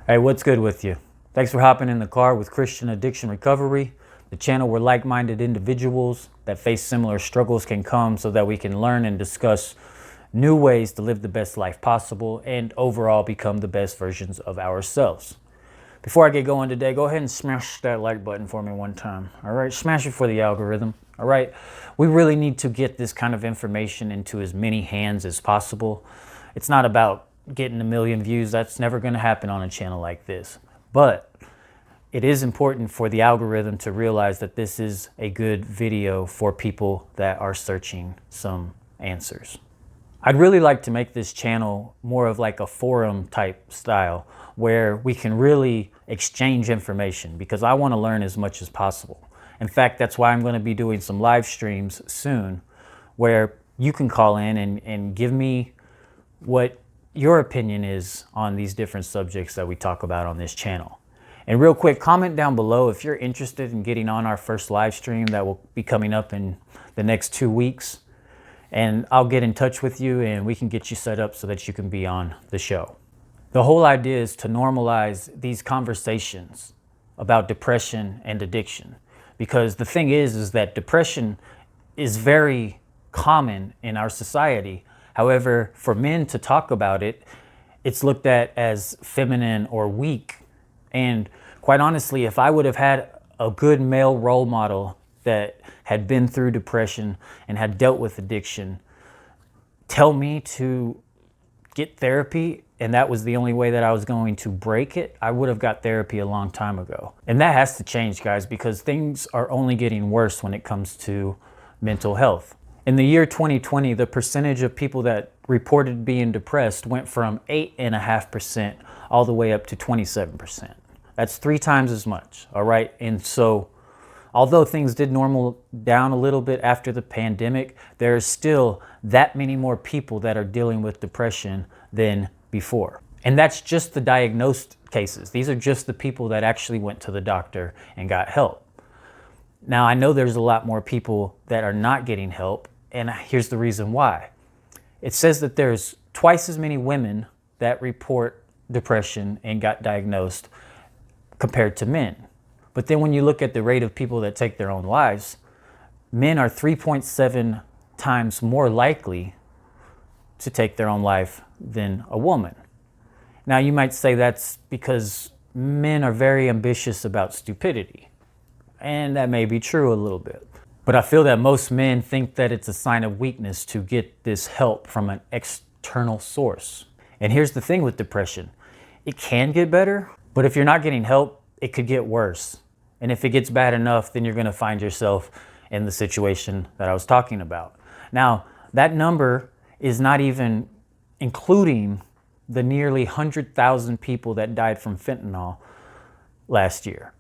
Hey, what's good with you? Thanks for hopping in the car with Christian Addiction Recovery, the channel where like-minded individuals that face similar struggles can come so that we can learn and discuss new ways to live the best life possible and overall become the best versions of ourselves. Before I get going today, go ahead and smash that like button for me one time. All right, smash it for the algorithm. All right, we really need to get this kind of information into as many hands as possible. It's not about getting 1 million views. That's never going to happen on a channel like this. But it is important for the algorithm to realize that this is a good video for people that are searching some answers. I'd really like to make this channel more of like a forum type style where we can really exchange information because I want to learn as much as possible. In fact, that's why I'm going to be doing some live streams soon where you can call in and give me what your opinion is on these different subjects that we talk about on this channel. And real quick, comment down below if you're interested in getting on our first live stream that will be coming up in the next 2 weeks. And I'll get in touch with you and we can get you set up so that you can be on the show. The whole idea is to normalize these conversations about depression and addiction. Because the thing is that depression is very common in our society. However, for men to talk about it, it's looked at as feminine or weak. And quite honestly, if I would have had a good male role model that had been through depression and had dealt with addiction, tell me to get therapy, and that was the only way that I was going to break it, I would have got therapy a long time ago. And that has to change, guys, because things are only getting worse when it comes to mental health. In the year 2020, the percentage of people that reported being depressed went from 8.5% all the way up to 27%. That's 3 times as much, all right? And so, although things did normal down a little bit after the pandemic, there is still that many more people that are dealing with depression than before. And that's just the diagnosed cases. These are just the people that actually went to the doctor and got help. Now, I know there's a lot more people that are not getting help, and here's the reason why. It says that there's twice as many women that report depression and got diagnosed compared to men. But then when you look at the rate of people that take their own lives, men are 3.7 times more likely to take their own life than a woman. Now, you might say that's because men are very ambitious about stupidity. And that may be true a little bit. But I feel that most men think that it's a sign of weakness to get this help from an external source. And here's the thing with depression. It can get better, but if you're not getting help, it could get worse. And if it gets bad enough, then you're going to find yourself in the situation that I was talking about. Now, that number is not even including the nearly 100,000 people that died from fentanyl last year.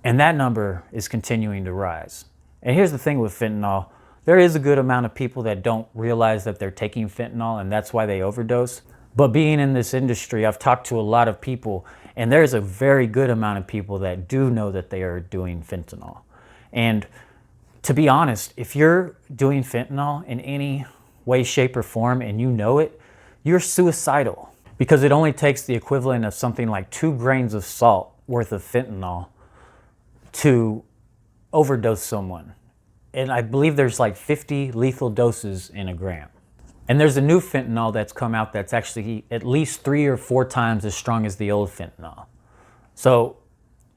And that number is continuing to rise. And here's the thing with fentanyl. There is a good amount of people that don't realize that they're taking fentanyl and that's why they overdose. But being in this industry, I've talked to a lot of people and there's a very good amount of people that do know that they are doing fentanyl. And to be honest, if you're doing fentanyl in any way, shape, or form and you know it, you're suicidal because it only takes the equivalent of something like 2 grains of salt worth of fentanyl to overdose someone. And I believe there's like 50 lethal doses in a gram. And there's a new fentanyl that's come out that's actually at least 3 or 4 times as strong as the old fentanyl. So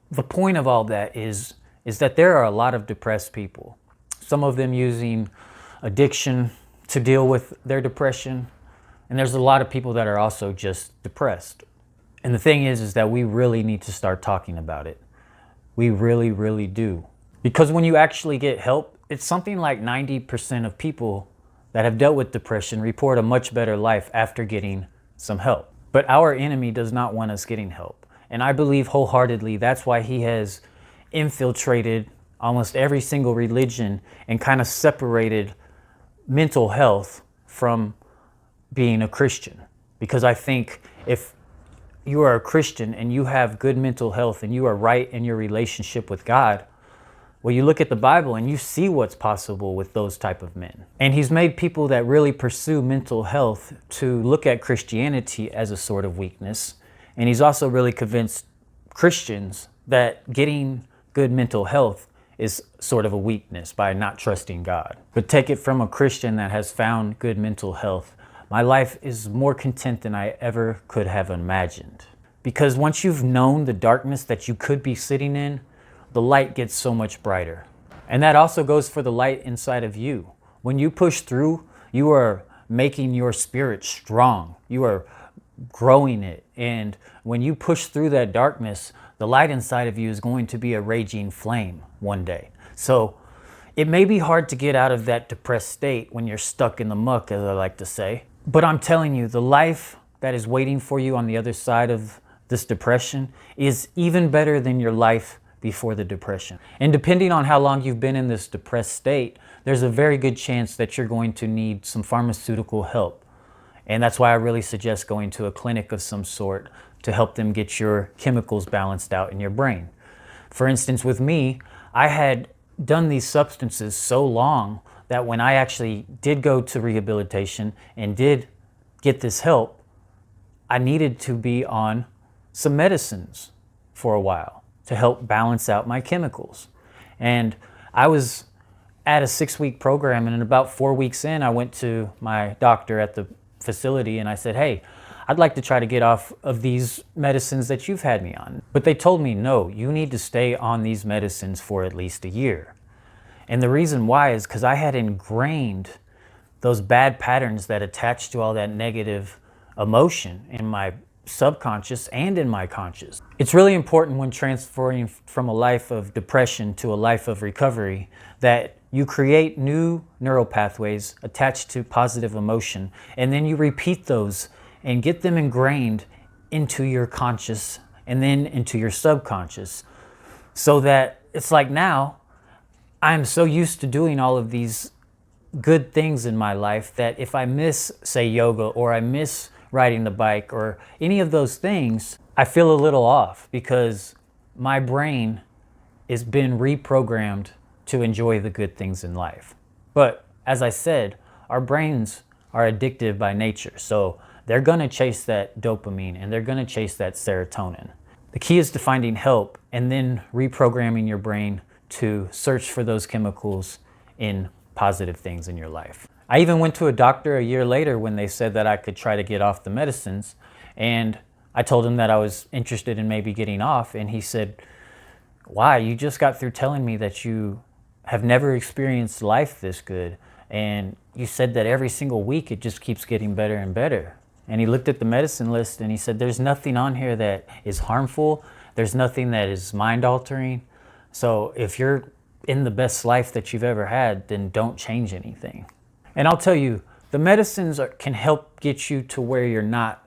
the point of all that is that there are a lot of depressed people. Some of them using addiction to deal with their depression. And there's a lot of people that are also just depressed. And the thing is that we really need to start talking about it. We really, really do. Because when you actually get help, it's something like 90% of people that have dealt with depression report a much better life after getting some help. But our enemy does not want us getting help. And I believe wholeheartedly that's why he has infiltrated almost every single religion and kind of separated mental health from being a Christian. Because I think if you are a Christian and you have good mental health and you are right in your relationship with God, well, you look at the Bible and you see what's possible with those type of men. And he's made people that really pursue mental health to look at Christianity as a sort of weakness And he's also really convinced Christians that getting good mental health is sort of a weakness by not trusting God. But take it from a Christian that has found good mental health. My life is more content than I ever could have imagined. Because once you've known the darkness that you could be sitting in, the light gets so much brighter. And that also goes for the light inside of you. When you push through, you are making your spirit strong. You are growing it. And when you push through that darkness, the light inside of you is going to be a raging flame one day. So it may be hard to get out of that depressed state when you're stuck in the muck, as I like to say. But I'm telling you, the life that is waiting for you on the other side of this depression is even better than your life before the depression. And depending on how long you've been in this depressed state, there's a very good chance that you're going to need some pharmaceutical help. And that's why I really suggest going to a clinic of some sort to help them get your chemicals balanced out in your brain. For instance, with me, I had done these substances so long that when I actually did go to rehabilitation and did get this help, I needed to be on some medicines for a while to help balance out my chemicals. And I was at a 6-week program, and in about 4 weeks in, I went to my doctor at the facility and I said, hey, I'd like to try to get off of these medicines that you've had me on. But they told me, no, you need to stay on these medicines for at least a year. And the reason why is because I had ingrained those bad patterns that attach to all that negative emotion in my subconscious and in my conscious. It's really important when transferring from a life of depression to a life of recovery that you create new neural pathways attached to positive emotion, and then you repeat those and get them ingrained into your conscious and then into your subconscious, so that it's like now I'm so used to doing all of these good things in my life that if I miss, say, yoga, or I miss riding the bike or any of those things, I feel a little off because my brain has been reprogrammed to enjoy the good things in life. But as I said, our brains are addictive by nature. So they're gonna chase that dopamine and they're gonna chase that serotonin. The key is to finding help and then reprogramming your brain to search for those chemicals in positive things in your life. I even went to a doctor a year later when they said that I could try to get off the medicines, and I told him that I was interested in maybe getting off, and he said, why? You just got through telling me that you have never experienced life this good, and you said that every single week it just keeps getting better and better. And he looked at the medicine list and he said, there's nothing on here that is harmful, there's nothing that is mind altering. So if you're in the best life that you've ever had, then don't change anything. And I'll tell you, the medicines can help get you to where you're not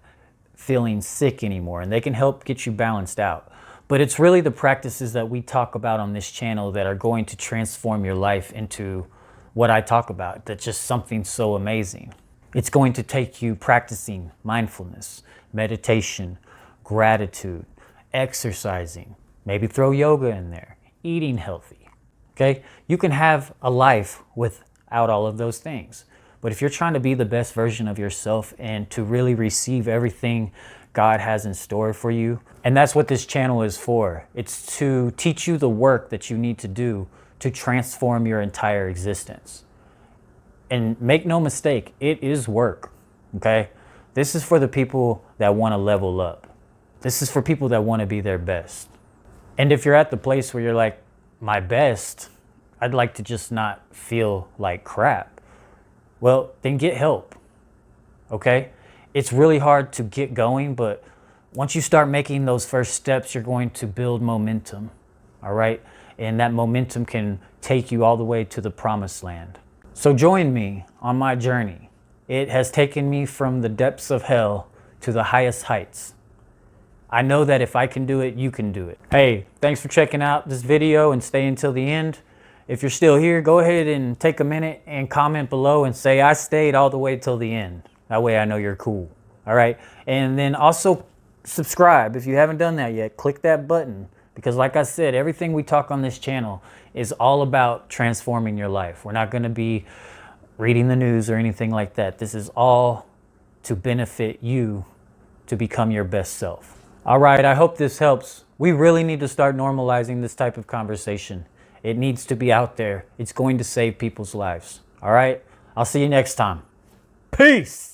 feeling sick anymore, and they can help get you balanced out. But it's really the practices that we talk about on this channel that are going to transform your life into what I talk about. That's just something so amazing. It's going to take you practicing mindfulness, meditation, gratitude, exercising, maybe throw yoga in there, eating healthy, okay? You can have a life without all of those things. But if you're trying to be the best version of yourself and to really receive everything God has in store for you, and that's what this channel is for. It's to teach you the work that you need to do to transform your entire existence. And make no mistake, it is work, okay? This is for the people that want to level up. This is for people that want to be their best. And if you're at the place where you're like, my best, I'd like to just not feel like crap. Well, then get help, okay? It's really hard to get going, but once you start making those first steps, you're going to build momentum, all right? And that momentum can take you all the way to the promised land. So join me on my journey. It has taken me from the depths of hell to the highest heights. I know that if I can do it, you can do it. Hey, thanks for checking out this video and stay until the end. If you're still here, go ahead and take a minute and comment below and say, I stayed all the way till the end. That way I know you're cool, all right? And then also subscribe. If you haven't done that yet, click that button. Because like I said, everything we talk on this channel is all about transforming your life. We're not gonna be reading the news or anything like that. This is all to benefit you to become your best self. All right, I hope this helps. We really need to start normalizing this type of conversation. It needs to be out there. It's going to save people's lives. All right, I'll see you next time. Peace.